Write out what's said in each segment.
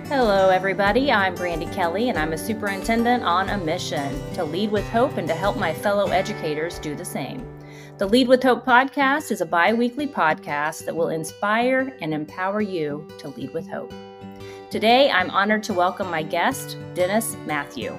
Hello, everybody. I'm Brandy Kelly, and I'm a superintendent on a mission to lead with hope and to help my fellow educators do the same. The Lead with Hope podcast is a bi-weekly podcast that will inspire and empower you to lead with hope. Today, I'm honored to welcome my guest, Dennis Mathew.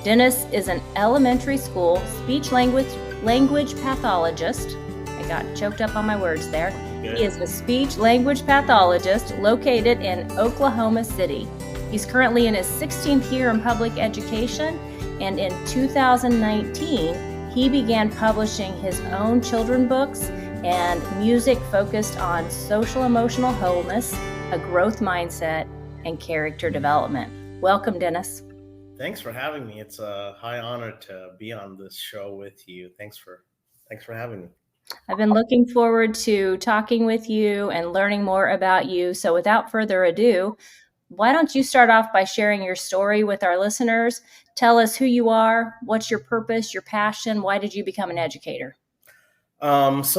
Dennis is an elementary school speech-language pathologist. I got choked up on my words there. He is a speech-language pathologist located in Oklahoma City. He's currently in his 16th year in public education, and in 2019, he began publishing his own children's books and music focused on social-emotional wholeness, a growth mindset, and character development. Welcome, Dennis. Thanks for having me. It's a high honor to be on this show with you. Thanks for having me. I've been looking forward to talking with you and learning more about you. So without further ado, why don't you start off by sharing your story with our listeners? Tell us who you are, what's your purpose, your passion, why did you become an educator? Dennis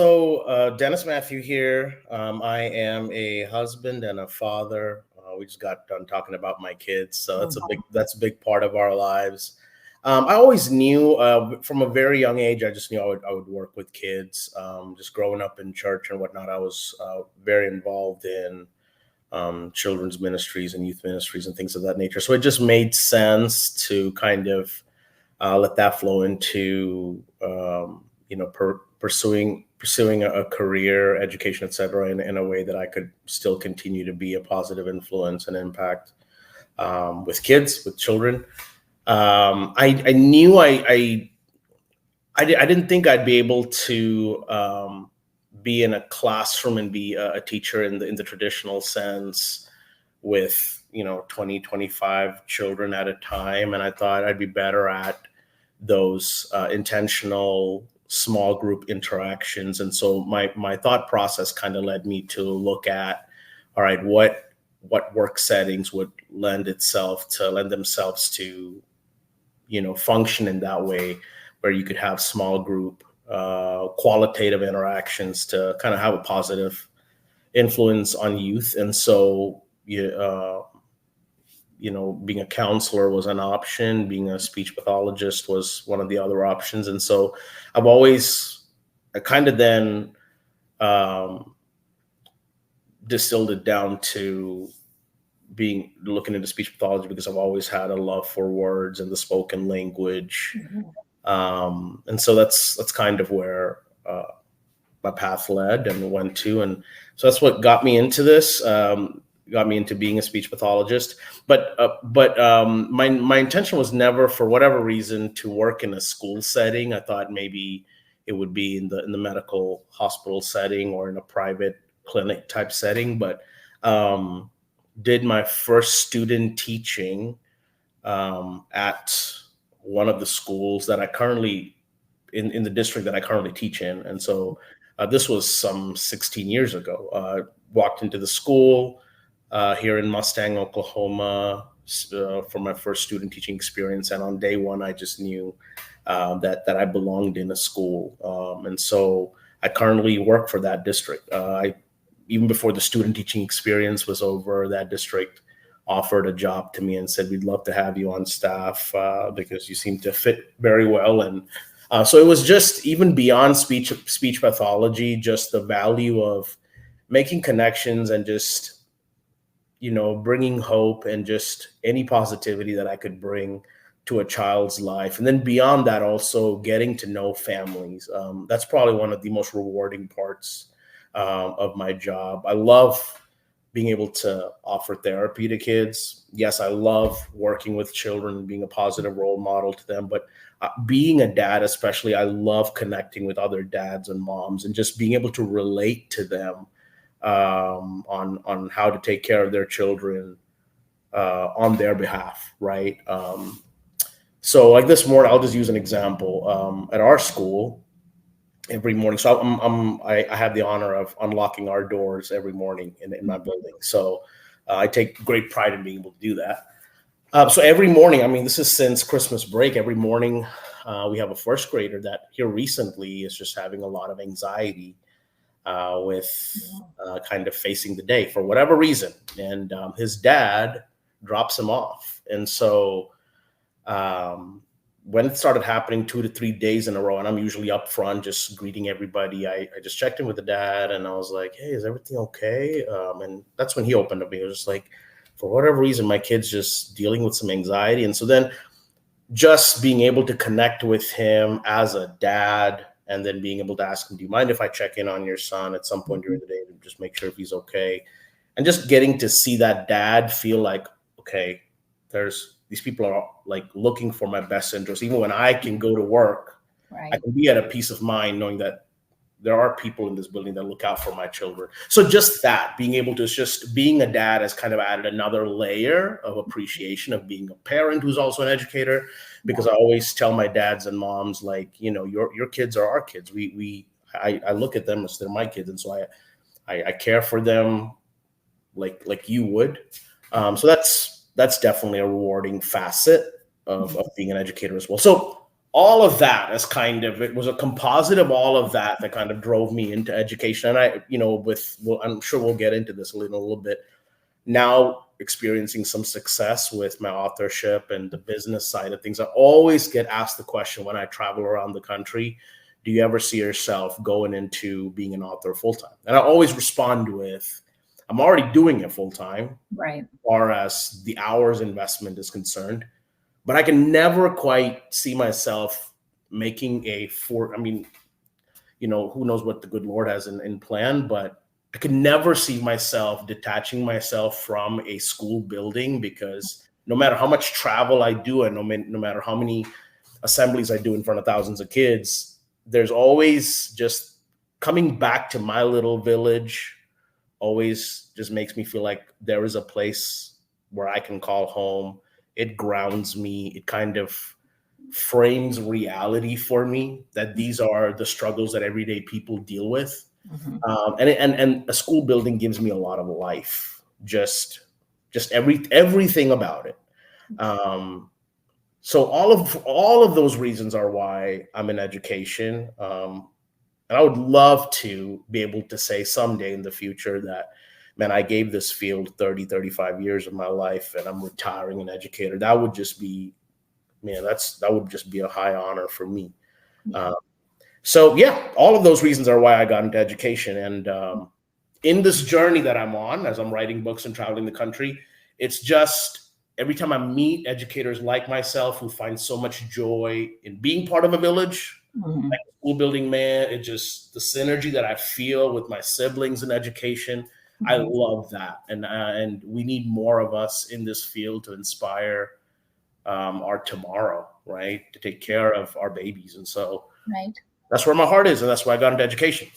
Mathew here. I am a husband and a father. We just got done talking about my kids, so that's a big part of our lives. I always knew from a very young age. I just knew I would work with kids. Just growing up in church and whatnot, I was very involved in children's ministries and youth ministries and things of that nature. So it just made sense to kind of let that flow into pursuing a career, education, etc., in a way that I could still continue to be a positive influence and impact with kids, with children. I knew I didn't think I'd be able to be in a classroom and be a teacher in the traditional sense with 20, 25 children at a time, and I thought I'd be better at those intentional small group interactions. And so my thought process kind of led me to look at, all right, what work settings would lend themselves to function in that way, where you could have small group qualitative interactions to kind of have a positive influence on youth. And so being a counselor was an option. Being a speech pathologist was one of the other options. And so I kind of then distilled it down to looking into speech pathology, because I've always had a love for words and the spoken language. Mm-hmm. And so that's kind of where my path led and went to. And so that's what got me into this, got me into being a speech pathologist. But my intention was never, for whatever reason, to work in a school setting. I thought maybe it would be in the medical hospital setting or in a private clinic type setting. But did my first student teaching at one of the schools that I currently in the district that I currently teach in. And so this was some 16 years ago. Walked into the school here in Mustang, Oklahoma, for my first student teaching experience. And on day one, I just knew that I belonged in a school. And so I currently work for that district. Even before the student teaching experience was over, that district offered a job to me and said, we'd love to have you on staff because you seem to fit very well. And so it was just even beyond speech pathology, just the value of making connections and just, bringing hope and just any positivity that I could bring to a child's life. And then beyond that, also getting to know families. That's probably one of the most rewarding parts of my job. I love being able to offer therapy to kids. Yes, I love working with children and being a positive role model to them. But being a dad, especially, I love connecting with other dads and moms and just being able to relate to them on how to take care of their children on their behalf, right? So like this morning, I'll just use an example. At our school, every morning. So I have the honor of unlocking our doors every morning in my building. So I take great pride in being able to do that. So every morning, this is since Christmas break, every morning we have a first grader that here recently is just having a lot of anxiety with kind of facing the day for whatever reason. And his dad drops him off. And so when it started happening 2 to 3 days in a row, and I'm usually up front just greeting everybody, I just checked in with the dad and I was like, hey, is everything okay? And that's when he opened up. He was just like, for whatever reason, my kid's just dealing with some anxiety. And so then just being able to connect with him as a dad, and then being able to ask him, do you mind if I check in on your son at some point during the day to just make sure if he's okay? And just getting to see that dad feel like, okay, these people are like looking for my best interest. Even when I can go to work, Right. I can be at a peace of mind knowing that there are people in this building that look out for my children. So just that, being able to just being a dad has kind of added another layer of appreciation of being a parent who's also an educator, because I always tell my dads and moms, like, you know, your kids are our kids. I look at them as they're my kids. And so I care for them like you would. So that's definitely a rewarding facet of being an educator as well. So all of that is kind of, it was a composite of all of that kind of drove me into education. And I, you know, I'm sure we'll get into this a little bit now, experiencing some success with my authorship and the business side of things. I always get asked the question when I travel around the country, do you ever see yourself going into being an author full-time? And I always respond with, I'm already doing it full-time, Right. as far as the hours investment is concerned. But I can never quite see myself making I mean, you know, who knows what the good Lord has in plan, but I could never see myself detaching myself from a school building, because no matter how much travel I do and no matter how many assemblies I do in front of thousands of kids, there's always just coming back to my little village always just makes me feel like there is a place where I can call home. It grounds me. It kind of frames reality for me that these are the struggles that everyday people deal with. And a school building gives me a lot of life, just everything about it. So all of those reasons are why I'm in education. And I would love to be able to say someday in the future that, man, I gave this field 35 years of my life and I'm retiring an educator. That would just be, man, that would just be a high honor for me. So yeah, all of those reasons are why I got into education. And in this journey that I'm on, as I'm writing books and traveling the country, it's just every time I meet educators like myself who find so much joy in being part of a village, like a school building, man, it just, the synergy that I feel with my siblings in education, I love that. And we need more of us in this field to inspire our tomorrow, right? To take care of our babies. And so that's where my heart is. And that's why I got into education.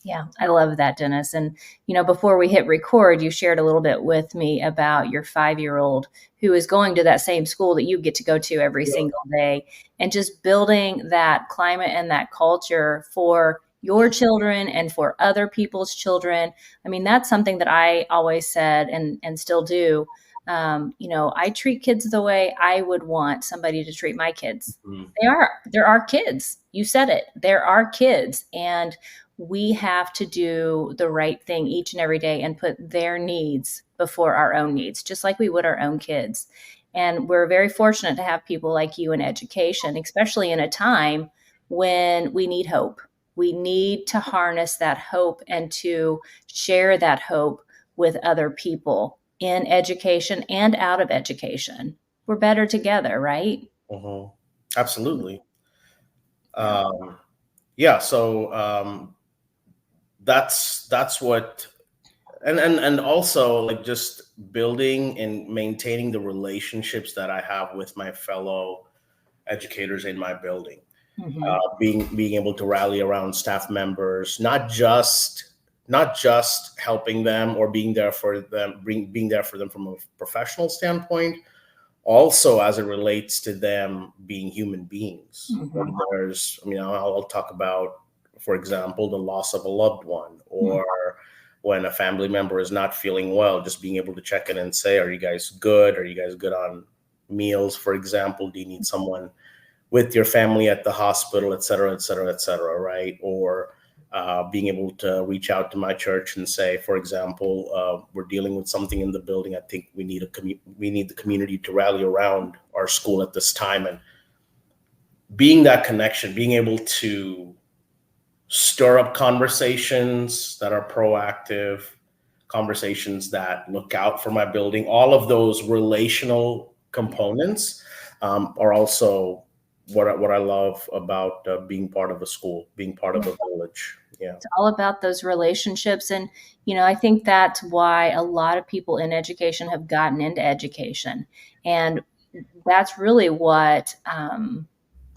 Yeah, I love that, Dennis. And, you know, before we hit record, you shared a little bit with me about your 5-year-old who is going to that same school that you get to go to every single day, and just building that climate and that culture for your children and for other people's children. I mean, that's something that I always said and still do. You know, I treat kids the way I would want somebody to treat my kids. They're our kids. You said it. They're our kids. And we have to do the right thing each and every day and put their needs before our own needs, just like we would our own kids. And we're very fortunate to have people like you in education, especially in a time when we need hope. We need to harness that hope and to share that hope with other people in education and out of education. We're better together, right? Absolutely. Yeah. So that's what, and also like just building and maintaining the relationships that I have with my fellow educators in my building. Being able to rally around staff members, not just helping them or being there for them, being there for them from a professional standpoint, also as it relates to them being human beings. When there's, I mean, I'll talk about, for example, the loss of a loved one, or when a family member is not feeling well, just being able to check in and say, are you guys good? Are you guys good on meals, for example? Do you need someone with your family at the hospital, et cetera, et cetera, et cetera, right? Or being able to reach out to my church and say, for example, we're dealing with something in the building. I think we need the community to rally around our school at this time. And being that connection, being able to stir up conversations that are proactive, conversations that look out for my building, all of those relational components are also what I love about being part of a school, being part of a village. Yeah. It's all about those relationships. And, I think that's why a lot of people in education have gotten into education. And that's really what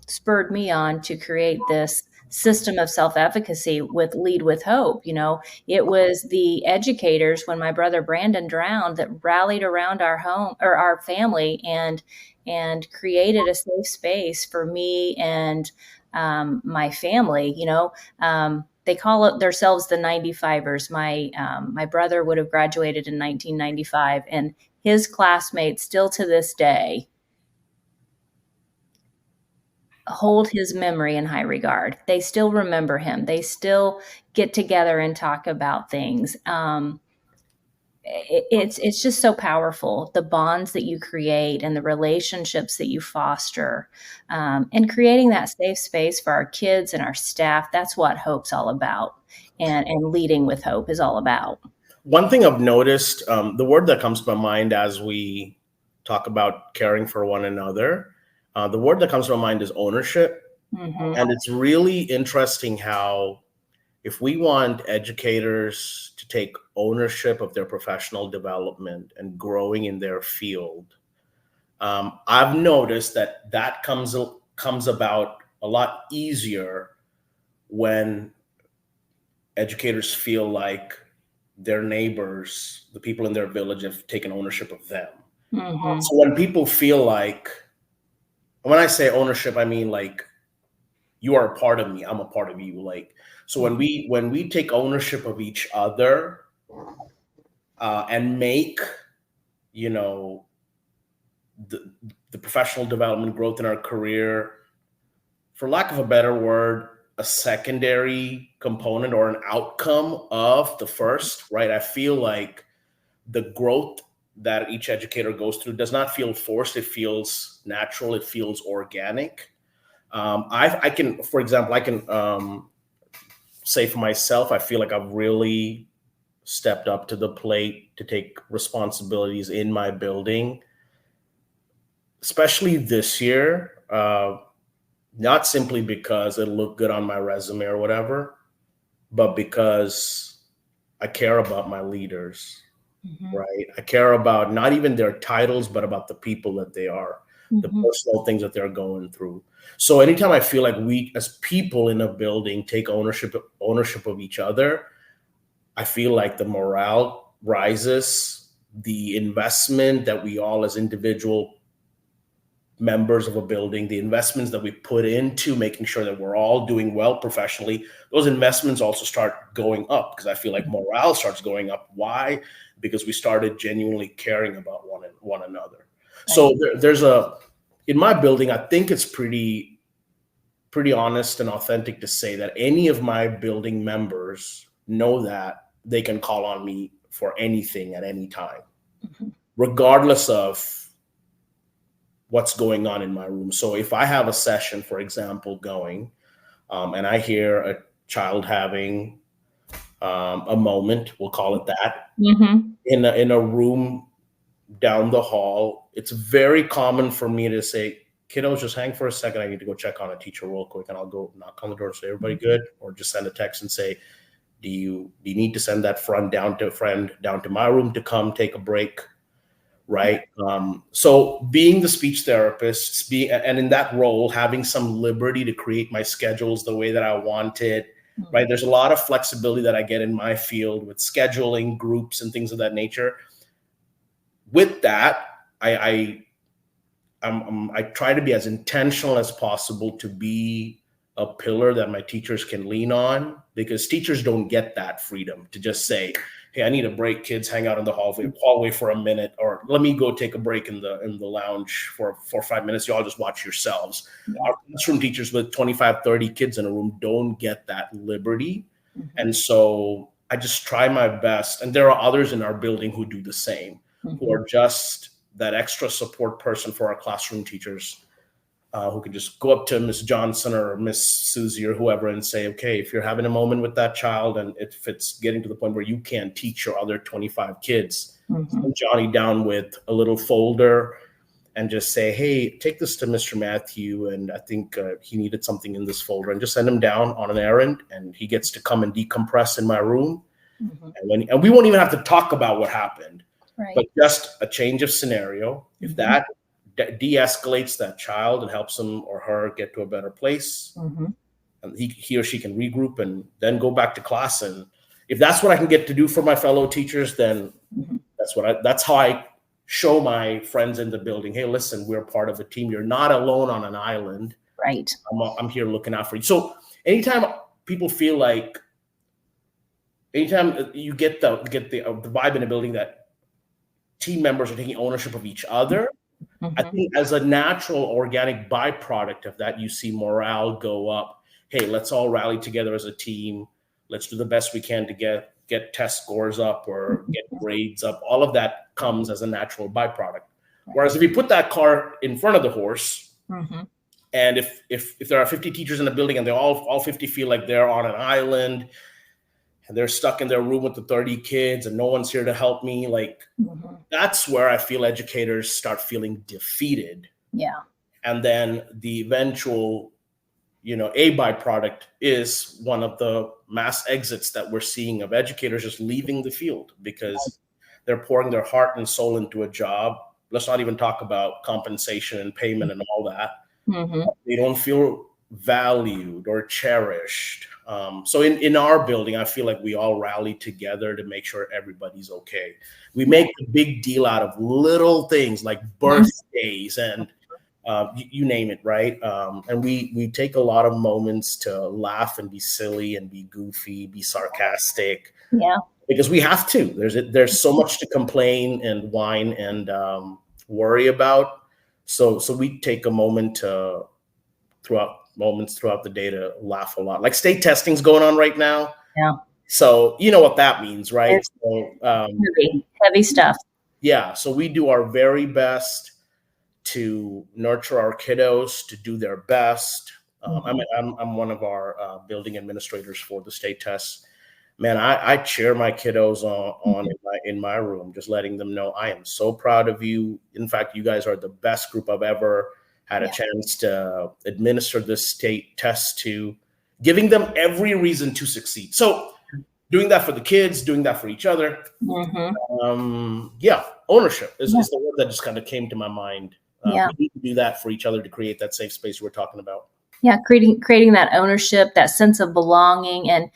spurred me on to create this system of self-efficacy with Lead with Hope. It was the educators when my brother Brandon drowned that rallied around our home or our family and created a safe space for me and my family. They call it themselves the 95ers. My brother would have graduated in 1995, and his classmates still to this day hold his memory in high regard. They still remember him. They still get together and talk about things. It's just so powerful, the bonds that you create and the relationships that you foster, and creating that safe space for our kids and our staff. That's what Hope's all about, and leading with Hope is all about. One thing I've noticed, the word that comes to my mind as we talk about caring for one another, the word that comes to my mind is ownership. Mm-hmm. And it's really interesting how if we want educators to take ownership of their professional development and growing in their field, I've noticed that comes about a lot easier when educators feel like their neighbors, the people in their village, have taken ownership of them. Mm-hmm. So when people feel like, when I say ownership, I mean like you are a part of me, I'm a part of you. Like, so when we take ownership of each other and make, the professional development, growth in our career, for lack of a better word, a secondary component or an outcome of the first, right? I feel like the growth that each educator goes through does not feel forced. It feels natural. It feels organic. I can say for myself, I feel like I've really stepped up to the plate to take responsibilities in my building, especially this year, not simply because it looked good on my resume or whatever, but because I care about my leaders, Mm-hmm. right? I care about not even their titles, but about the people that they are, the personal things that they're going through. So anytime I feel like we as people in a building take ownership of each other, I feel like the morale rises, the investment that we all as individual members of a building, the investments that we put into making sure that we're all doing well professionally, those investments also start going up because I feel like morale starts going up. Why? Because we started genuinely caring about one another. Right. So there's in my building, I think it's pretty honest and authentic to say that any of my building members know that they can call on me for anything at any time, regardless of what's going on in my room. So if I have a session, for example, going, and I hear a child having a moment, we'll call it that, in a room down the hall, it's very common for me to say, kiddos, just hang for a second. I need to go check on a teacher real quick, and I'll go knock on the door and say, everybody good? Or just send a text and say, do you need to send that friend down to my room to come take a break? Right. So being the speech therapist, and in that role, having some liberty to create my schedules the way that I want it, right? There's a lot of flexibility that I get in my field with scheduling groups and things of that nature. With that, I try to be as intentional as possible to be a pillar that my teachers can lean on, because teachers don't get that freedom to just say, hey, I need a break, kids, hang out in the hallway for a minute, or let me go take a break in the lounge for 4 or 5 minutes. You all just watch yourselves. Yeah. Our classroom teachers with 25, 30 kids in a room don't get that liberty Mm-hmm. And so I just try my best. And there are others in our building who do the same, who are just that extra support person for our classroom teachers, who can just go up to Miss Johnson or Miss Susie or whoever and say, okay, if you're having a moment with that child and if it's getting to the point where you can't teach your other 25 kids, send Johnny down with a little folder and just say, hey, take this to Mr. Mathew. And I think he needed something in this folder, and just send him down on an errand, and he gets to come and decompress in my room. And we won't even have to talk about what happened, but just a change of scenario. If that de-escalates that child and helps him or her get to a better place, and he or she can regroup and then go back to class. And if that's what I can get to do for my fellow teachers, then that's how I show my friends in the building, hey, listen, we're part of a team. You're not alone on an island. Right. I'm here looking out for you. So anytime people feel like, anytime you get the vibe in a building that team members are taking ownership of each other, I think as a natural organic byproduct of that, you see morale go up. Hey, let's all rally together as a team. Let's do the best we can to get test scores up or get grades up. All of that comes as a natural byproduct. Whereas if you put that car in front of the horse, and if there are 50 teachers in the building and they all 50 feel like they're on an island and they're stuck in their room with the 30 kids and no one's here to help me, like that's where I feel educators start feeling defeated. Yeah. And then the eventual, a byproduct is one of the mass exits that we're seeing of educators just leaving the field because they're pouring their heart and soul into a job. Let's not even talk about compensation and payment and all that. They don't feel valued or cherished. So in our building, I feel like we all rally together to make sure everybody's okay. We make a big deal out of little things like birthdays and you name it, right? And we take a lot of moments to laugh and be silly and be goofy, be sarcastic. Yeah. Because we have to. There's so much to complain and whine and worry about. So we take a moment throughout the day to laugh a lot. Like state testing's going on right now. Yeah. So you know what that means, right? So, heavy stuff. Yeah. So we do our very best to nurture our kiddos to do their best. I'm one of our building administrators for the state tests. Man, I cheer my kiddos on in my room, just letting them know I am so proud of you. In fact, you guys are the best group I've ever had a chance to administer this state test to, giving them every reason to succeed. So doing that for the kids, doing that for each other. Ownership is the word that just kind of came to my mind. We need to do that for each other to create that safe space we're talking about. Yeah, creating that ownership, that sense of belonging. And,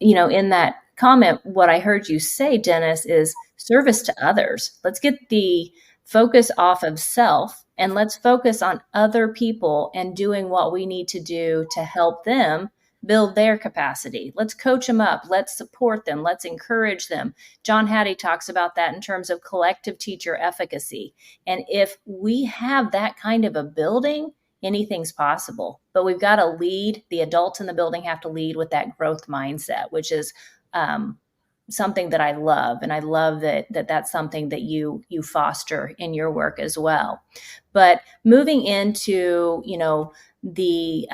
in that comment, what I heard you say, Dennis, is service to others. Let's get the focus off of self and let's focus on other people and doing what we need to do to help them build their capacity. Let's coach them up. Let's support them. Let's encourage them. John Hattie talks about that in terms of collective teacher efficacy. And if we have that kind of a building, anything's possible. But we've got to lead. The adults in the building have to lead with that growth mindset, which is something that I love. And I love that's something that you foster in your work as well. But moving into, the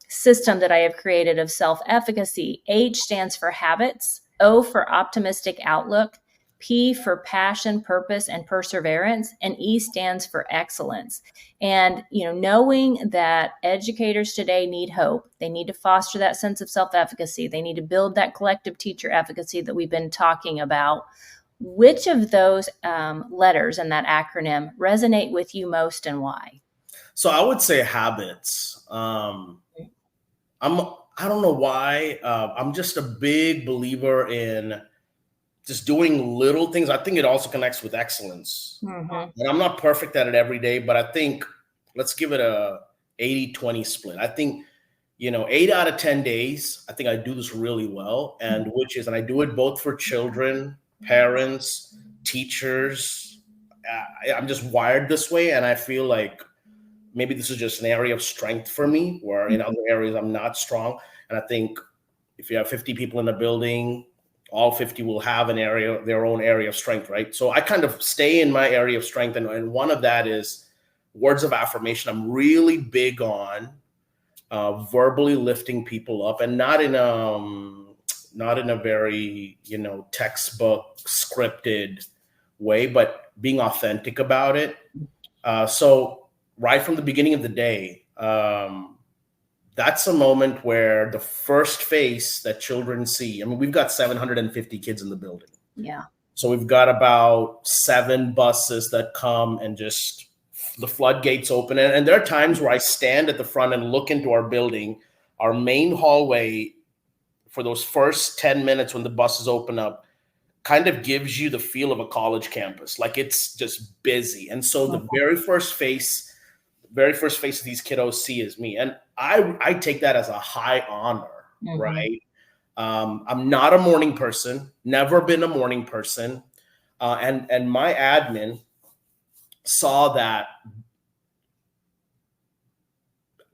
system that I have created of self-efficacy, H stands for habits, O for optimistic outlook, P for passion, purpose, and perseverance, and E stands for excellence. And, knowing that educators today need hope, they need to foster that sense of self-efficacy, they need to build that collective teacher efficacy that we've been talking about. Which of those letters in that acronym resonate with you most and why? So I would say habits. I don't know why. I'm just a big believer in just doing little things. I think it also connects with excellence. And I'm not perfect at it every day, but I think let's give it a 80-20 split. I think, 8 out of 10 days, I think I do this really well. And and I do it both for children, parents, teachers. I'm just wired this way. And I feel like maybe this is just an area of strength for me, where in other areas I'm not strong. And I think if you have 50 people in a building, all 50 will have their own area of strength, right? So I kind of stay in my area of strength. And one of that is words of affirmation. I'm really big on verbally lifting people up, and not in a very, textbook scripted way, but being authentic about it. So right from the beginning of the day, that's a moment where the first face that children see, I mean, we've got 750 kids in the building. Yeah. So we've got about 7 buses that come, and just the floodgates open. And there are times where I stand at the front and look into our building, our main hallway, for those first 10 minutes when the buses open up, kind of gives you the feel of a college campus. Like, it's just busy. And so the very first face these kiddos see is me. And I take that as a high honor, right? I'm not a morning person, never been a morning person. And my admin saw that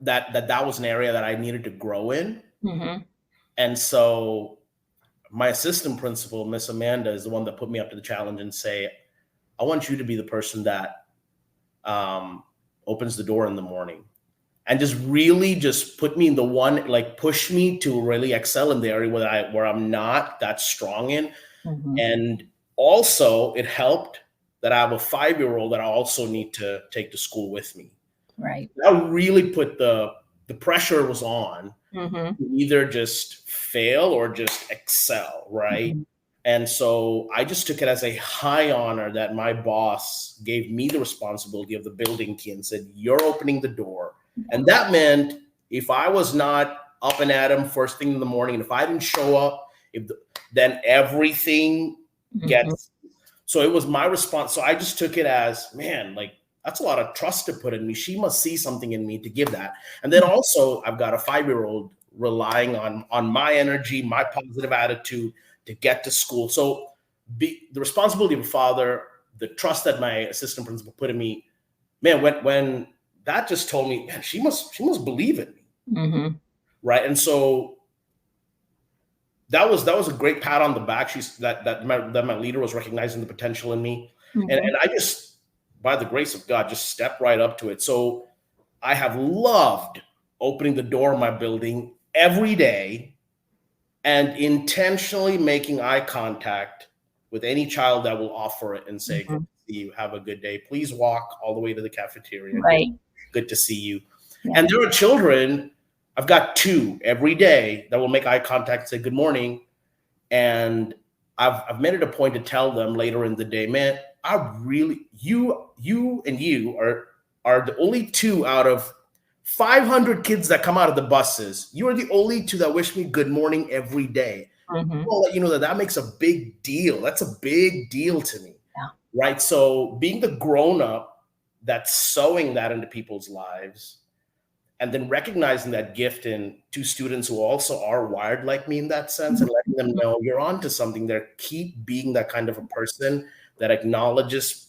was an area that I needed to grow in. And so my assistant principal, Miss Amanda, is the one that put me up to the challenge and say, I want you to be the person that opens the door in the morning, and just really just put me in the one, like, push me to really excel in the area where I'm not that strong in. And also it helped that I have a 5-year-old that I also need to take to school with me. Right. That really put the pressure was on to either just fail or just excel, right? And so I just took it as a high honor that my boss gave me the responsibility of the building key and said, you're opening the door. And that meant if I was not up and at 'em first thing in the morning, and if I didn't show up, then everything gets. So it was my response. So I just took it as, man, like, that's a lot of trust to put in me. She must see something in me to give that. And then also I've got a 5-year-old relying on my energy, my positive attitude to get to school. So the responsibility of a father, the trust that my assistant principal put in me, man, when that just told me, man, she must believe in me. Right. And so that was a great pat on the back. That my leader was recognizing the potential in me. And I just, by the grace of God, just stepped right up to it. So I have loved opening the door of my building every day and intentionally making eye contact with any child that will offer it and say, good to see you, have a good day. Please walk all the way to the cafeteria. Right. Good to see you. And there are children, I've got 2 every day that will make eye contact and say good morning. And I've made it a point to tell them later in the day, man, I really, you are the only 2 out of 500 kids that come out of the buses. You are the only 2 that wish me good morning every day. I'll let you know that makes a big deal. That's a big deal to me. Right. So being the grown up that's sowing that into people's lives, and then recognizing that gift in 2 students who also are wired like me in that sense, and letting them know you're onto something there. Keep being that kind of a person that acknowledges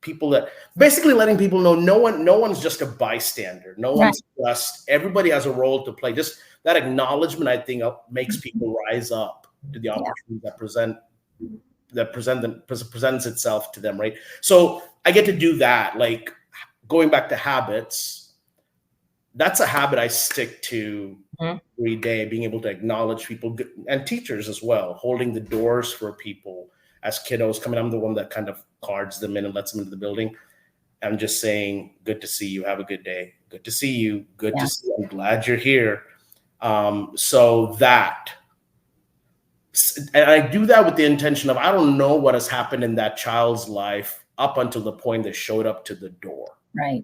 people, that basically letting people know no one's just a bystander. No one's just, everybody has a role to play. Just that acknowledgement, I think, makes people rise up to the opportunity that presents itself to them, right? So I get to do that. Like, going back to habits, that's a habit I stick to every day, being able to acknowledge people, and teachers as well, holding the doors for people as kiddos come in. I'm the one that kind of cards them in and lets them into the building. I'm just saying, good to see you, have a good day. Good to see you, good to see you. I'm glad you're here. So that, and I do that with the intention of, I don't know what has happened in that child's life up until the point they showed up to the door. Right.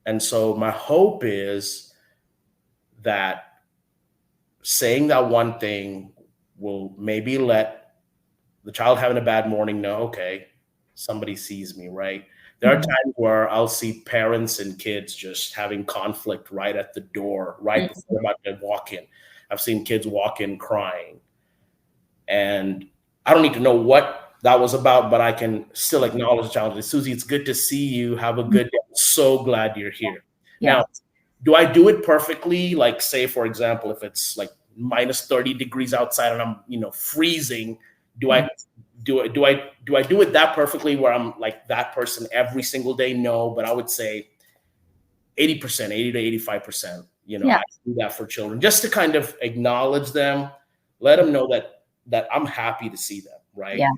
And so my hope is that saying that one thing will maybe let the child having a bad morning know, okay, somebody sees me, right? There are times where I'll see parents and kids just having conflict right at the door, right before they're about to walk in. I've seen kids walk in crying. And I don't need to know what that was about, but I can still acknowledge the child. Susie, it's good to see you. Have a good day. I'm so glad you're here. Now, Do I do it perfectly? Like, say, for example, if it's like minus 30 degrees outside and I'm, freezing, do I do it that perfectly where I'm like that person every single day? No, but I would say 80%, 80 to 85%, I do that for children just to kind of acknowledge them, let them know that I'm happy to see them. Right. Yeah.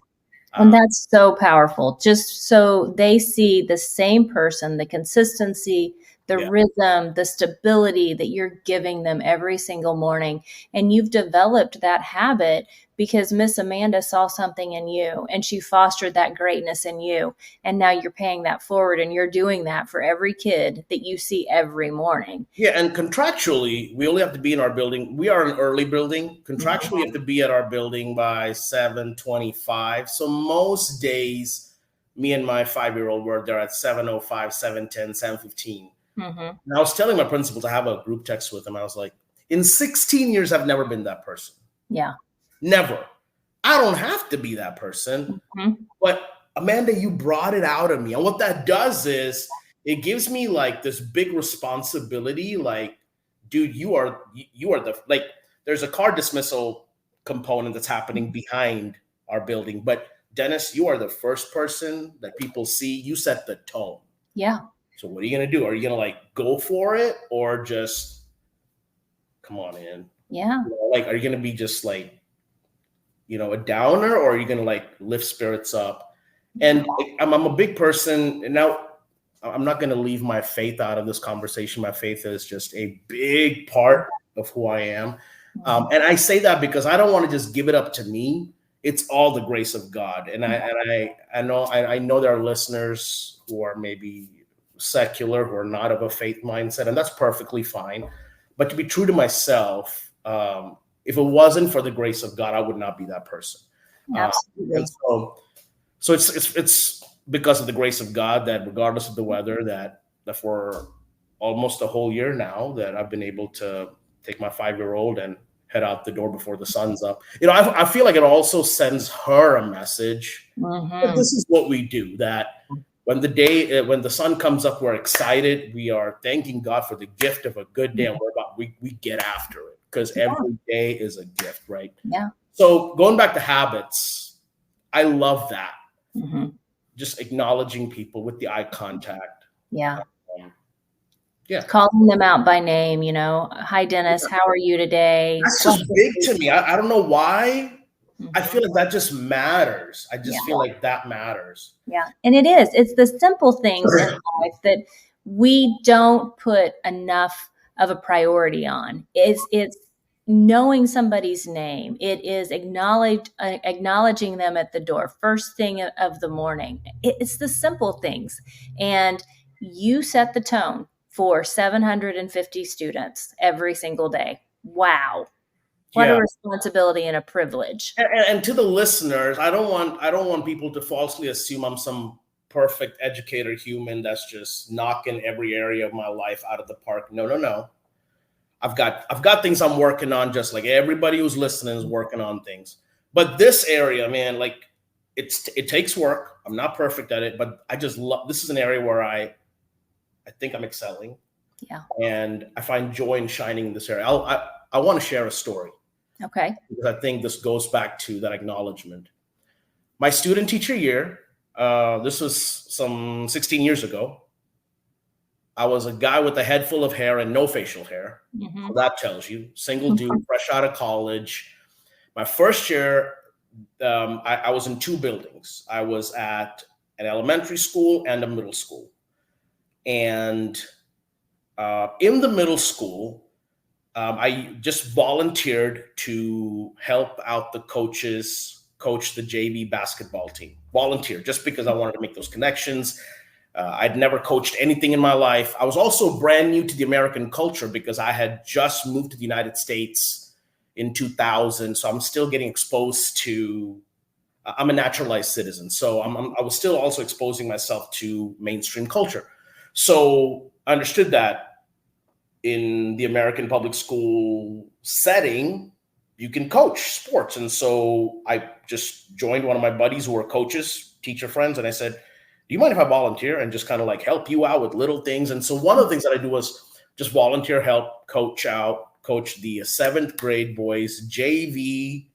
And that's so powerful, just so they see the same person, the consistency, the rhythm, the stability that you're giving them every single morning. And you've developed that habit because Miss Amanda saw something in you and she fostered that greatness in you. And now you're paying that forward and you're doing that for every kid that you see every morning. Yeah. And contractually, we only have to be in our building. We are an early building. Contractually, we have to be at our building by 7:25. So most days, me and my 5-year-old were there at 7:05, 7:10, 7:15. And I was telling my principal to have a group text with him. I was like, in 16 years, I've never been that person. Yeah. Never. I don't have to be that person. But Amanda, you brought it out of me. And what that does is it gives me like this big responsibility. Like, dude, you are the, like, there's a car dismissal component that's happening behind our building. But Dennis, you are the first person that people see. You set the tone. Yeah. So what are you going to do? Are you going to like go for it or just come on in? Yeah. Like, are you going to be just like, a downer, or are you going to like lift spirits up? And I'm a big person. And now I'm not going to leave my faith out of this conversation. My faith is just a big part of who I am. And I say that because I don't want to just give it up to me. It's all the grace of God. And I know there are listeners who are maybe secular, who are not of a faith mindset, and that's perfectly fine. But to be true to myself, if it wasn't for the grace of God, I would not be that person. Absolutely. And so it's because of the grace of God that regardless of the weather, that for almost a whole year now, that I've been able to take my 5-year-old and head out the door before the sun's up. I feel like it also sends her a message. That this is what we do, that when the sun comes up, we're excited. We are thanking God for the gift of a good day, and we get after it because every day is a gift, right? Yeah. So going back to habits, I love that. Just acknowledging people with the eye contact. Yeah. Yeah. Calling them out by name, hi, Dennis, how are you today? That's just big to me. I don't know why. I feel like that just matters. I just feel like that matters. Yeah. And it is. It's the simple things in life that we don't put enough of a priority on. It's knowing somebody's name. It is acknowledging them at the door, first thing of the morning. It's the simple things. And you set the tone for 750 students every single day. Wow. What a responsibility and a privilege. And to the listeners, I don't want people to falsely assume I'm some perfect educator human that's just knocking every area of my life out of the park. No. I've got things I'm working on, just like everybody who's listening is working on things. But this area, man, like it takes work. I'm not perfect at it, but I just love, this is an area where I think I'm excelling. Yeah. And I find joy in shining in this area. I want to share a story. Okay. Because I think this goes back to that acknowledgement. My student teacher year, this was some 16 years ago. I was a guy with a head full of hair and no facial hair. So that tells you. Single dude, fresh out of college. My first year, I was in 2 buildings. I was at an elementary school and a middle school. And in the middle school, I just volunteered to help out the coaches coach the JV basketball team. Volunteer, just because I wanted to make those connections. I'd never coached anything in my life. I was also brand new to the American culture because I had just moved to the United States in 2000. So I'm still getting exposed to, I'm a naturalized citizen. So I was still also exposing myself to mainstream culture. So I understood that in the American public school setting, you can coach sports. And so I just joined one of my buddies who were coaches, teacher friends. And I said, do you mind if I volunteer and just kind of like help you out with little things? And so one of the things that I do was just volunteer help, coach the 7th grade boys JV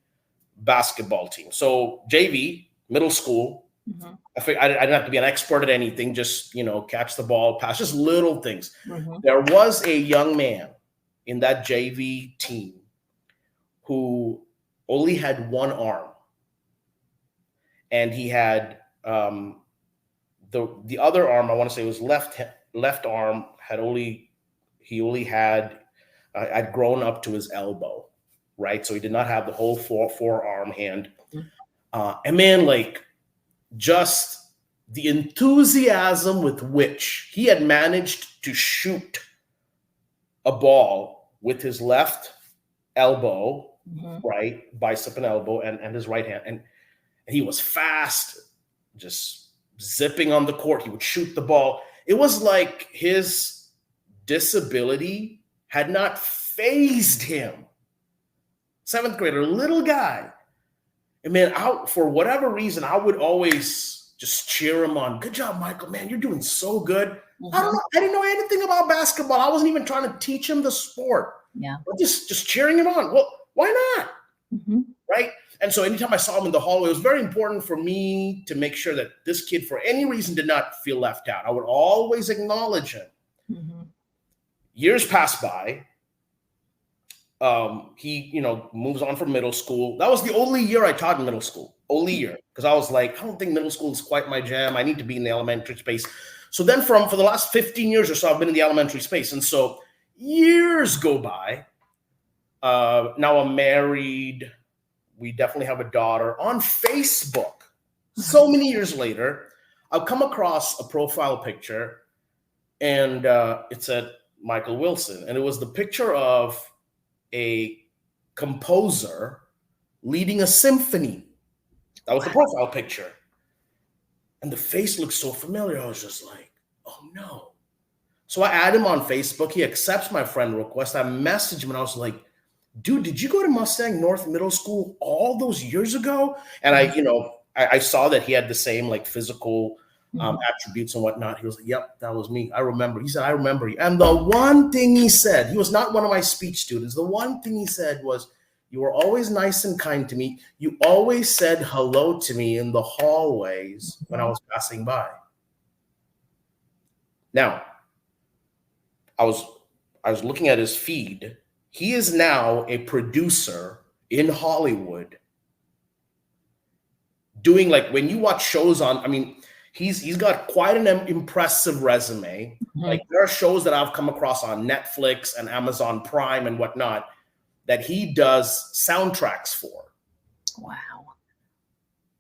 basketball team. So JV, middle school. Mm-hmm. I didn't have to be an expert at anything, just, catch the ball, pass, just little things. Mm-hmm. There was a young man in that JV team who only had one arm. And he had the other arm, I want to say it was left arm, had grown up to his elbow, right? So he did not have the whole forearm hand. And man, like, just the enthusiasm with which he had managed to shoot a ball with his left elbow, mm-hmm. right, bicep and elbow, and his right hand. And he was fast, just zipping on the court. He would shoot the ball. It was like his disability had not fazed him. 7th grader, little guy. And man, for whatever reason, I would always just cheer him on. Good job, Michael. Man, you're doing so good. Mm-hmm. I didn't know anything about basketball. I wasn't even trying to teach him the sport. Yeah. But just cheering him on. Well, why not? Mm-hmm. Right? And so anytime I saw him in the hallway, it was very important for me to make sure that this kid, for any reason, did not feel left out. I would always acknowledge him. Mm-hmm. Years pass by. He, moves on from middle school. That was the only year I taught in middle school. Only year. Because I was like, I don't think middle school is quite my jam. I need to be in the elementary space. So then for the last 15 years or so, I've been in the elementary space. And so years go by. Now I'm married. We definitely have a daughter. On Facebook, so many years later, I'll come across a profile picture, and it said Michael Wilson. And it was the picture of a composer leading a symphony. That was the profile picture. And the face looked so familiar. I was just like, oh no. So I add him on Facebook. He accepts my friend request. I message him and I was like, dude, did you go to Mustang North Middle School all those years ago? And I saw that he had the same like physical attributes and whatnot. He was like, yep, that was me. I remember. He said, I remember you. And the one thing he said, he was not one of my speech students. The one thing he said was, you were always nice and kind to me. You always said hello to me in the hallways when I was passing by. Now, I was looking at his feed. He is now a producer in Hollywood doing, like, when you watch shows on, he's got quite an impressive resume. Mm-hmm. Like, there are shows that I've come across on Netflix and Amazon Prime and whatnot that he does soundtracks for. Wow.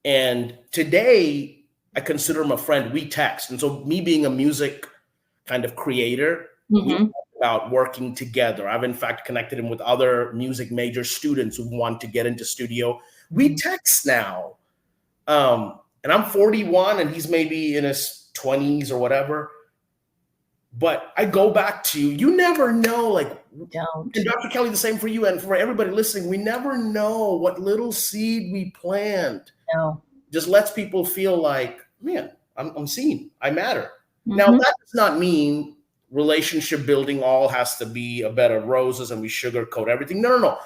And today I consider him a friend. We text. And so me being a music kind of creator, we talk about working together. I've in fact connected him with other music major students who want to get into studio. We text now. And I'm 41 and he's maybe in his 20s or whatever. But I go back to, you never know, like, don't. And Dr. Kelly, the same for you and for everybody listening. We never know what little seed we plant. No. Just lets people feel like, man, I'm seen. I matter. Mm-hmm. Now, that does not mean relationship building all has to be a bed of roses and we sugarcoat everything. No.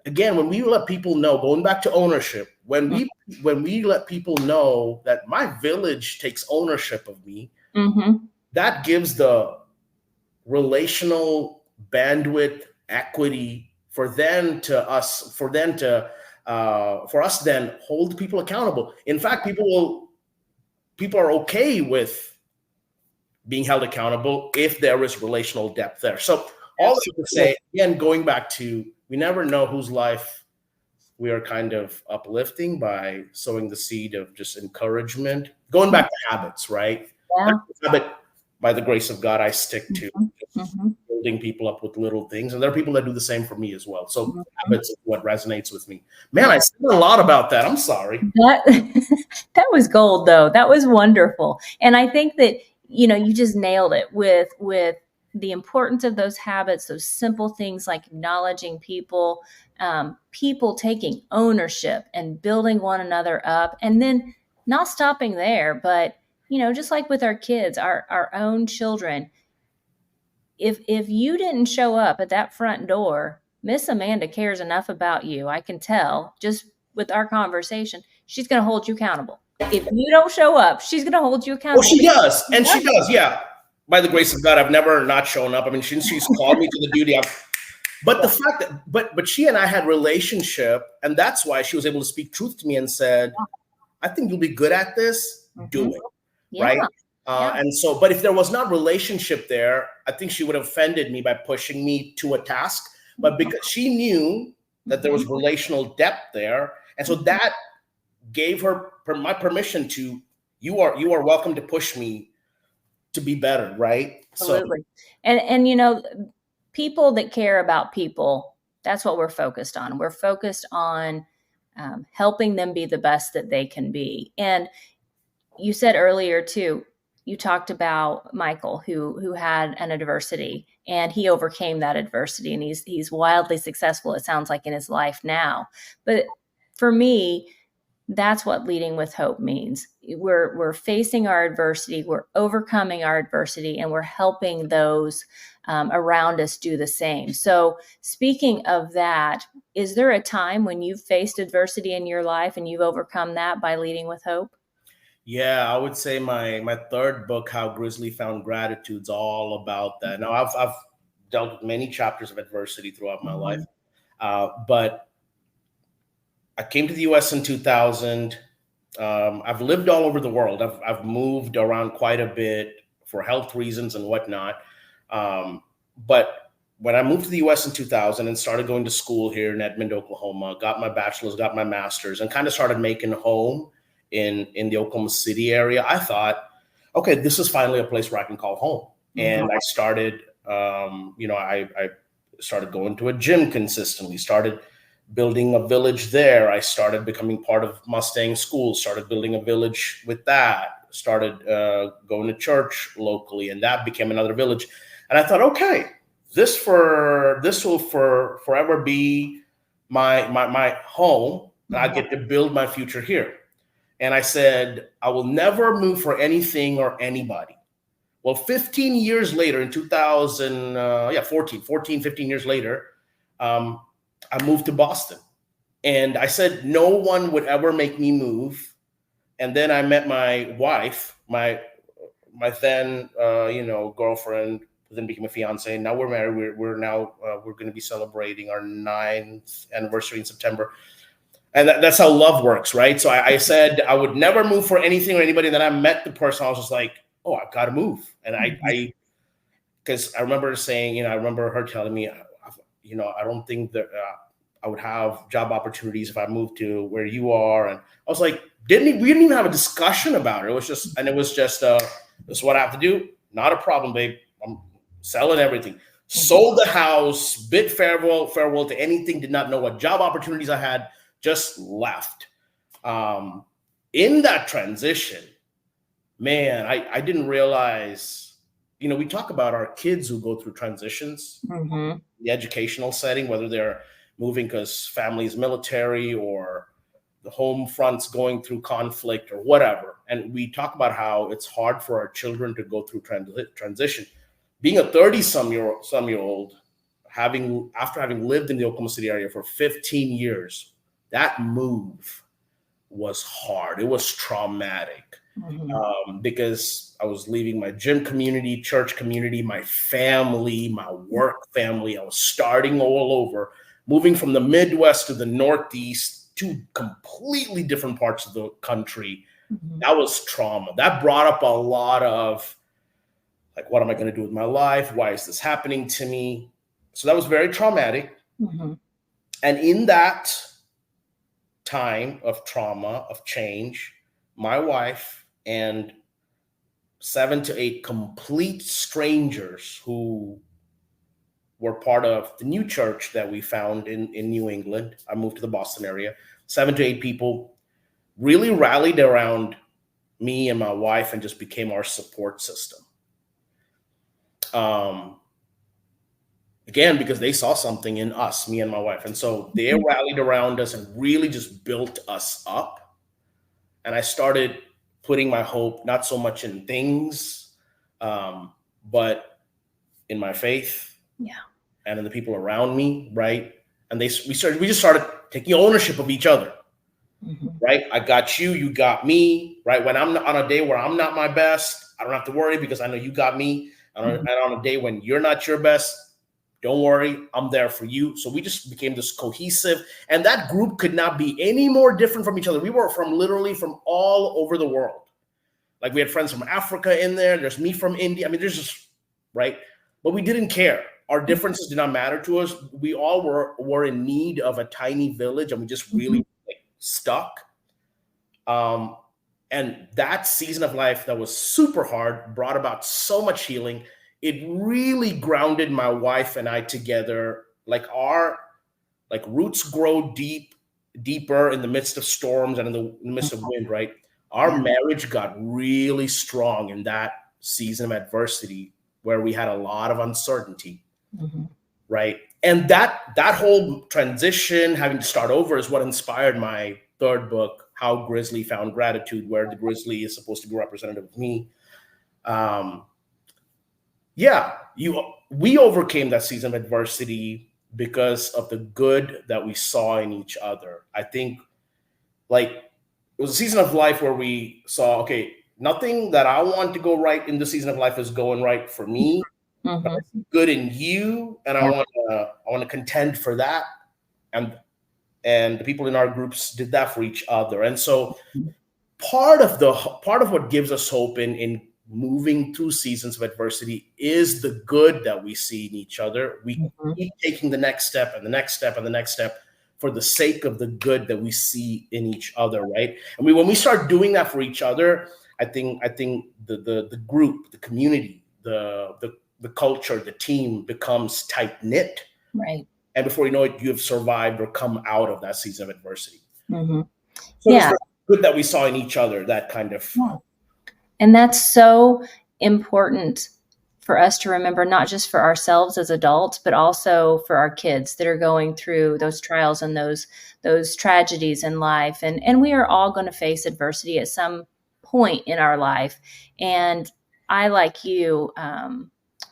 Again, when we let people know, going back to ownership, when we let people know that my village takes ownership of me, that gives the relational bandwidth equity for us then hold people accountable. In fact, people are okay with being held accountable if there is relational depth there. So all I would say, again, going back to, we never know whose life we are kind of uplifting by sowing the seed of just encouragement. Going back to habits, right? Yeah. Habit, by the grace of God, I stick to building people up with little things. And there are people that do the same for me as well. So habits is what resonates with me. Man, I said a lot about that. I'm sorry. That was gold, though. That was wonderful. And I think that, you just nailed it with the importance of those habits, those simple things like acknowledging people, people taking ownership and building one another up, and then not stopping there, but just like with our kids, our own children, if you didn't show up at that front door, Miss Amanda cares enough about you. I can tell just with our conversation, she's going to hold you accountable. If you don't show up, she's going to hold you Well, accountable. she does, and she does. Yeah, by the grace of God, I've never not shown up. I mean, she's called me to the duty. But the fact that, but she and I had relationship, and that's why she was able to speak truth to me and said, "I think you'll be good at this. Do it." Yeah. Right. And so, but if there was not relationship there, I think she would have offended me by pushing me to a task. But because she knew that there was relational depth there, and so that gave her my permission to, you are welcome to push me to be better, right? Absolutely. And you know, people that care about people, that's what we're focused on. We're focused on helping them be the best that they can be. And you said earlier too, you talked about Michael, who had an adversity, and he overcame that adversity, and he's wildly successful, it sounds like, in his life now. But for me, that's what leading with hope means. We're facing our adversity, we're overcoming our adversity, and we're helping those around us do the same. So speaking of that, is there a time when you've faced adversity in your life and you've overcome that by leading with hope? Yeah, I would say my third book, How Grizzly Found Gratitude's all about that. Now, I've dealt with many chapters of adversity throughout my life, but I came to the U.S. in 2000. I've lived all over the world. I've moved around quite a bit for health reasons and whatnot. But when I moved to the U.S. in 2000 and started going to school here in Edmond, Oklahoma, got my bachelor's, got my master's, and kind of started making home in the Oklahoma City area, I thought, okay, this is finally a place where I can call home. And I started, I started going to a gym consistently, started building a village there. I started becoming part of Mustang School, started building a village with that, started going to church locally, and that became another village. And I thought, okay, this will forever be my home, and I get to build my future here. And I said, I will never move for anything or anybody. Well, 15 years later, in 15 years later, I moved to Boston. And I said no one would ever make me move. And then I met my wife, my then girlfriend, who then became a fiance. And now we're married. We're going to be celebrating our 9th anniversary in September. And that's how love works, right? So I said I would never move for anything or anybody. And then I met the person. I was just like, oh, I've got to move. And because I remember saying, I remember her telling me, I don't think that I would have job opportunities if I moved to where you are. And I was like, we didn't even have a discussion about it. It was just, this is what I have to do. Not a problem, babe. I'm selling everything. Sold the house, bid farewell to anything, did not know what job opportunities I had, just left. In that transition, man, I didn't realize, we talk about our kids who go through transitions, the educational setting, whether they're moving because family's military or the home front's going through conflict or whatever. And we talk about how it's hard for our children to go through transition. Being a 30-some-year-old, after having lived in the Oklahoma City area for 15 years, that move was hard. It was traumatic. Because I was leaving my gym community, church community, my family, my work family. I was starting all over, moving from the Midwest to the Northeast, two completely different parts of the country. That was trauma. That brought up a lot of, like, what am I going to do with my life? Why is this happening to me? So that was very traumatic. And in that time of trauma, of change, my wife and 7 to 8 complete strangers who were part of the new church that we found in New England. I moved to the Boston area. 7 to 8 people really rallied around me and my wife and just became our support system. Again, because they saw something in us, me and my wife. And so they rallied around us and really just built us up. And I started putting my hope not so much in things, but in my faith, Yeah. and in the people around me, right? And we just started taking ownership of each other, right? I got you, you got me, right? When I'm on a day where I'm not my best, I don't have to worry because I know you got me. And on a day when you're not your best, don't worry, I'm there for you. So we just became this cohesive, and that group could not be any more different from each other. We were literally from all over the world. Like we had friends from Africa in there. There's me from India. I mean, there's just, right? But we didn't care. Our differences did not matter to us. We all were in need of a tiny village, and we just really stuck. And that season of life that was super hard brought about so much healing. It really grounded my wife and I together. Like our roots grow deeper in the midst of storms and in the midst of wind, right? Our marriage got really strong in that season of adversity where we had a lot of uncertainty, right? And that whole transition, having to start over, is what inspired my third book, How Grizzly Found Gratitude, where the grizzly is supposed to be representative of me. We overcame that season of adversity because of the good that we saw in each other. I think, like, it was a season of life where we saw, okay, nothing that I want to go right in the season of life is going right for me. But I see good in you, and I want to contend for that. And the people in our groups did that for each other. And so part of what gives us hope in moving through seasons of adversity is the good that we see in each other. We keep taking the next step and the next step and the next step for the sake of the good that we see in each other, right? And when we start doing that for each other, I think the group, the community, the culture, the team becomes tight knit, right? And before you know it, you have survived or come out of that season of adversity. So yeah, it's the good that we saw in each other, that kind of. Yeah. And that's so important for us to remember, not just for ourselves as adults, but also for our kids that are going through those trials and those tragedies in life. And we are all going to face adversity at some point in our life. And I, like you,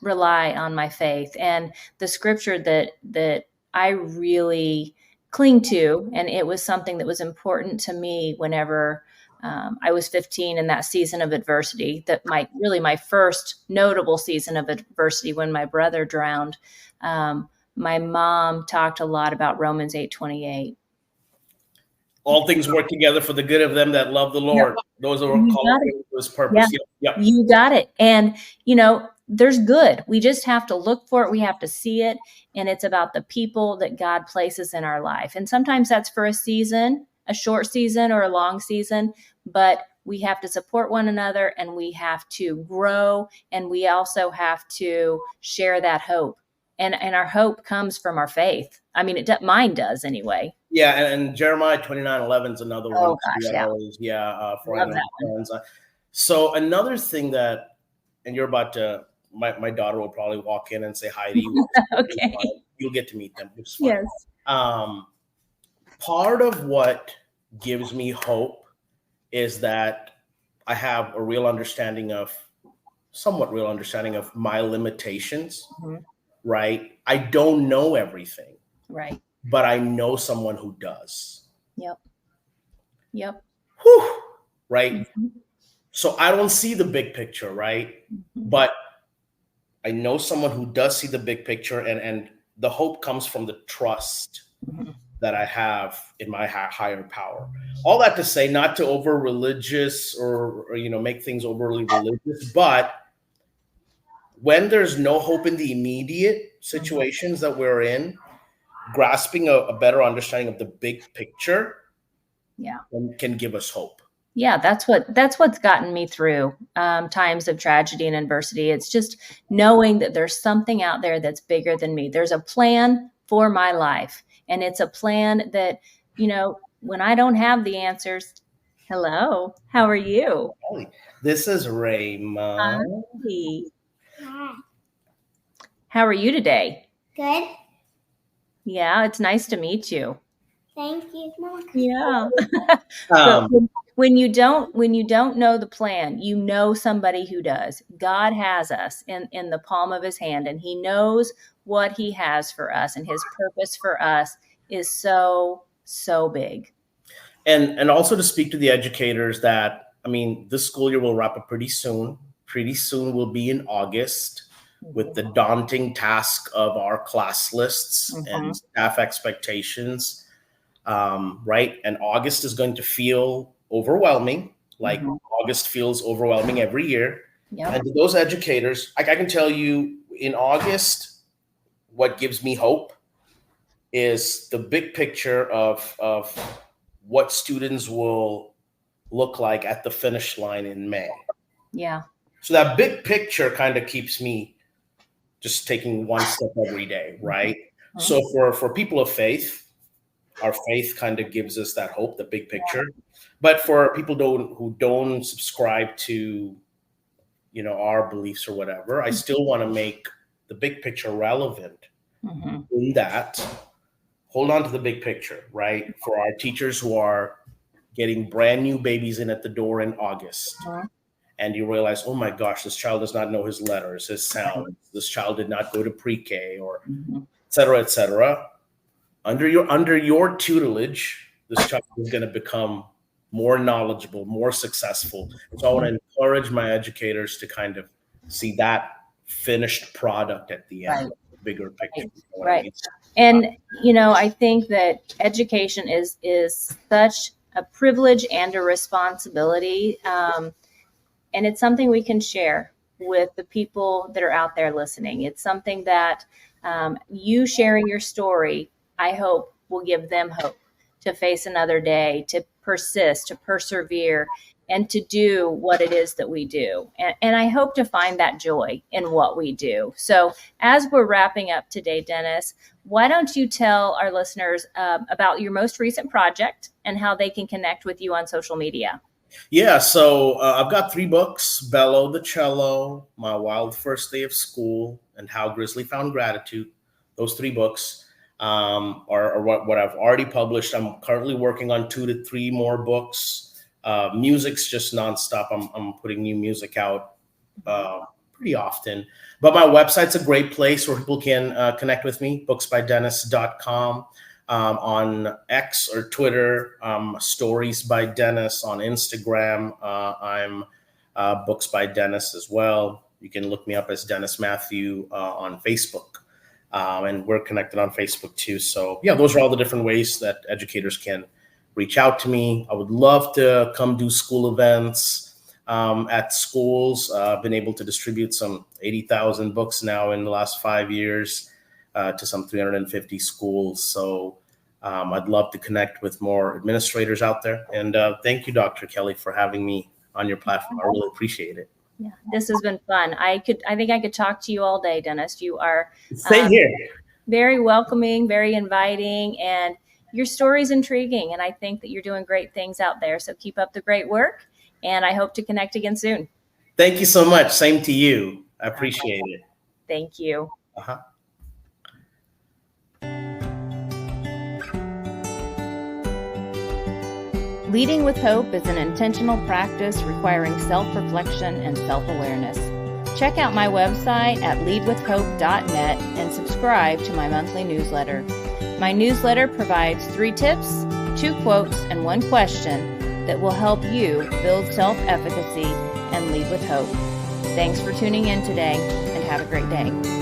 rely on my faith and the scripture that I really cling to. And it was something that was important to me whenever I was 15 in that season of adversity, that my first notable season of adversity when my brother drowned. My mom talked a lot about Romans 8:28. All things work together for the good of them that love the Lord. Yep. Those are called according to his purpose. Yep. You got it. And, there's good. We just have to look for it. We have to see it. And it's about the people that God places in our life. And sometimes that's for a season, a short season or a long season, but we have to support one another, and we have to grow, and we also have to share that hope. And our hope comes from our faith. I mean, mine does anyway. Yeah, and Jeremiah 29:11 is another one. Oh gosh, for love that one. So another thing that, and you're about to, my daughter will probably walk in and say hi to you. Okay. You'll get to meet them. Which is fun. Yes. Part of what gives me hope is that I have a somewhat real understanding of my limitations, right? I don't know everything. Right. But I know someone who does. Yep. Whew, right? So I don't see the big picture, right? But I know someone who does see the big picture, and the hope comes from the trust that I have in my higher power. All that to say, not to over religious or make things overly religious, but when there's no hope in the immediate situations that we're in, grasping a better understanding of the big picture can give us hope. Yeah, that's what's gotten me through times of tragedy and adversity. It's just knowing that there's something out there that's bigger than me. There's a plan for my life, and it's a plan that, when I don't have the answers. Hello, how are you? This is Raymond. Hi. How are you today? Good. Yeah, it's nice to meet you. Thank you, Mom. Yeah. But Um, when you don't know the plan, you know somebody who does. God has us in the palm of his hand, and he knows what he has for us, and his purpose for us is so, so big. and also to speak to the educators that, I mean, this school year will wrap up pretty soon. Pretty soon will be in August with the daunting task of our class lists and staff expectations. Right? And August is going to feel overwhelming, like August feels overwhelming every year. Yep. And to those educators, I can tell you in August, what gives me hope is the big picture of what students will look like at the finish line in May. Yeah. So that big picture kind of keeps me just taking one step every day, right? So for people of faith, our faith kind of gives us that hope, the big picture. But for people who don't subscribe to, our beliefs or whatever, I still want to make the big picture relevant. In that, hold on to the big picture, right? For our teachers who are getting brand new babies in at the door in August, and you realize, oh my gosh, this child does not know his letters, his sounds. This child did not go to pre-K, or et cetera, et cetera. Under your tutelage, this child is going to become more knowledgeable, more successful. So I want to encourage my educators to kind of see that finished product at the end, the bigger picture. Right. And, I think that education is such a privilege and a responsibility. And it's something we can share with the people that are out there listening. It's something that you sharing your story, I hope, will give them hope to face another day, to persist, to persevere, and to do what it is that we do. And I hope to find that joy in what we do. So as we're wrapping up today, Dennis, why don't you tell our listeners about your most recent project and how they can connect with you on social media? Yeah, so I've got 3 books: Bellow the Cello, My Wild First Day of School, and How Grizzly Found Gratitude. Those 3 books are what I've already published. I'm currently working on 2 to 3 more books. Music's just nonstop. I'm putting new music out pretty often. But my website's a great place where people can connect with me, booksbydennis.com. On X or Twitter, Stories by Dennis. On Instagram, I'm Books by Dennis as well. You can look me up as Dennis Mathew on Facebook. And we're connected on Facebook too. So yeah, those are all the different ways that educators can reach out to me. I would love to come do school events at schools. I've been able to distribute some 80,000 books now in the last 5 years to some 350 schools. So I'd love to connect with more administrators out there. And thank you, Dr. Kelly, for having me on your platform. I really appreciate it. Yeah, this has been fun. I think I could talk to you all day, Dennis. You are same here. Very welcoming, very inviting, and your story's intriguing. And I think that you're doing great things out there. So keep up the great work, and I hope to connect again soon. Thank you so much. Same to you. I appreciate it. Thank you. Leading with Hope is an intentional practice requiring self-reflection and self-awareness. Check out my website at leadwithhope.net and subscribe to my monthly newsletter. My newsletter provides 3 tips, 2 quotes, and 1 question that will help you build self-efficacy and lead with hope. Thanks for tuning in today, and have a great day.